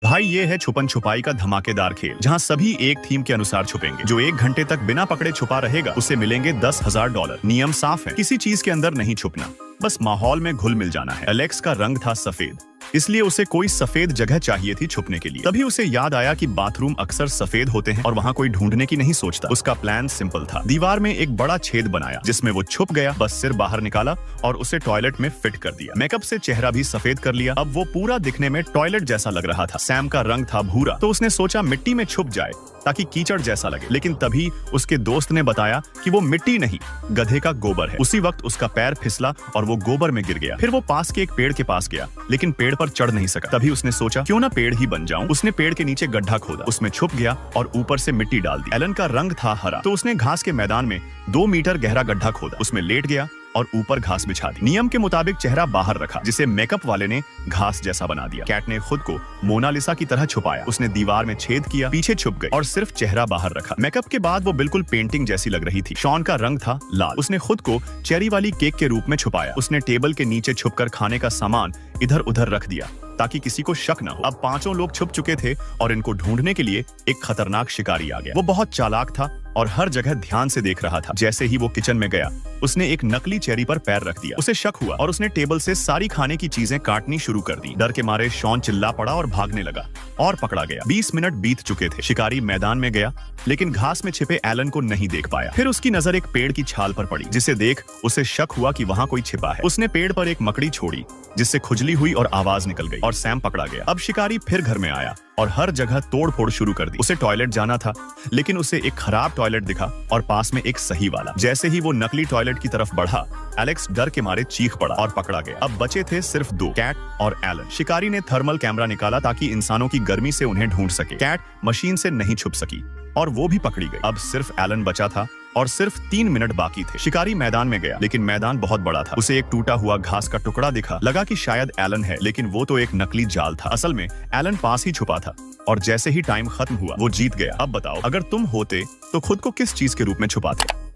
भाई ये है छुपन छुपाई का धमाकेदार खेल, जहां सभी एक थीम के अनुसार छुपेंगे। जो 1 घंटे तक बिना पकड़े छुपा रहेगा उसे मिलेंगे $10,000। नियम साफ है, किसी चीज के अंदर नहीं छुपना, बस माहौल में घुल मिल जाना है। एलेक्स का रंग था सफेद, इसलिए उसे कोई सफेद जगह चाहिए थी छुपने के लिए। तभी उसे याद आया कि बाथरूम अक्सर सफेद होते हैं और वहाँ कोई ढूंढने की नहीं सोचता। उसका प्लान सिंपल था, दीवार में एक बड़ा छेद बनाया जिसमें वो छुप गया, बस सिर बाहर निकाला और उसे टॉयलेट में फिट कर दिया। मेकअप से चेहरा भी सफेद कर लिया, अब वो पूरा दिखने में टॉयलेट जैसा लग रहा था। सैम का रंग था भूरा, तो उसने सोचा मिट्टी में छुप जाए ताकि कीचड़ जैसा लगे, लेकिन तभी उसके दोस्त ने बताया कि वो मिट्टी नहीं, गधे का गोबर है। उसी वक्त उसका पैर फिसला और वो गोबर में गिर गया। फिर वो पास के एक पेड़ के पास गया, लेकिन पेड़ पर चढ़ नहीं सका। तभी उसने सोचा क्यों ना पेड़ ही बन जाऊं। उसने पेड़ के नीचे गड्ढा खोदा, उसमें छुप गया और ऊपर से मिट्टी डाल दी। एलन का रंग था हरा, तो उसने घास के मैदान में 2 मीटर गहरा गड्ढा खोदा, उसमें लेट गया और ऊपर घास बिछा दी। नियम के मुताबिक चेहरा बाहर रखा, जिसे मेकअप वाले ने घास जैसा बना दिया। कैट ने खुद को मोनालिसा की तरह छुपाया, उसने दीवार में छेद किया, पीछे छुप गई और सिर्फ चेहरा बाहर रखा। मेकअप के बाद वो बिल्कुल पेंटिंग जैसी लग रही थी। शॉन का रंग था लाल, उसने खुद को चेरी वाली केक के रूप में छुपाया। उसने टेबल के नीचे छुपकर खाने का सामान इधर उधर रख दिया ताकि किसी को शक न हो। अब 5 लोग छुप चुके थे और इनको ढूंढने के लिए एक खतरनाक शिकारी आ गया। वो बहुत चालाक था और हर जगह ध्यान से देख रहा था। जैसे ही वो किचन में गया, उसने एक नकली चेरी पर पैर रख दिया। उसे शक हुआ और उसने टेबल से सारी खाने की चीजें काटनी शुरू कर दी। डर के मारे शॉन चिल्ला पड़ा और भागने लगा और पकड़ा गया। 20 मिनट बीत चुके थे। शिकारी मैदान में गया, लेकिन घास में छिपे एलन को नहीं देख पाया। फिर उसकी नजर एक पेड़ की छाल पर पड़ी, जिसे देख उसे शक हुआ कि वहाँ कोई छिपा है। उसने पेड़ पर एक मकड़ी छोड़ी, जिससे खुजली हुई और आवाज निकल गई और सैम पकड़ा गया। अब शिकारी फिर घर में आया और हर जगह तोड़ फोड़ शुरू कर दी। उसे टॉयलेट जाना था, लेकिन उसे एक खराब टॉयलेट दिखा और पास में एक सही वाला। जैसे ही वो नकली टॉयलेट की तरफ बढ़ा, एलेक्स डर के मारे चीख पड़ा और पकड़ा गया। अब बचे थे सिर्फ 2, कैट और एलन। शिकारी ने थर्मल कैमरा निकाला ताकि इंसानों की गर्मी से उन्हें ढूंढ सके। कैट मशीन से नहीं छुप सकी और वो भी पकड़ी गई। अब सिर्फ एलन बचा था और सिर्फ 3 मिनट बाकी थे। शिकारी मैदान में गया, लेकिन मैदान बहुत बड़ा था। उसे एक टूटा हुआ घास का टुकड़ा दिखा, लगा कि शायद एलन है, लेकिन वो तो एक नकली जाल था। असल में एलन पास ही छुपा था और जैसे ही टाइम खत्म हुआ, वो जीत गया। अब बताओ, अगर तुम होते तो खुद को किस चीज के रूप में छुपाते?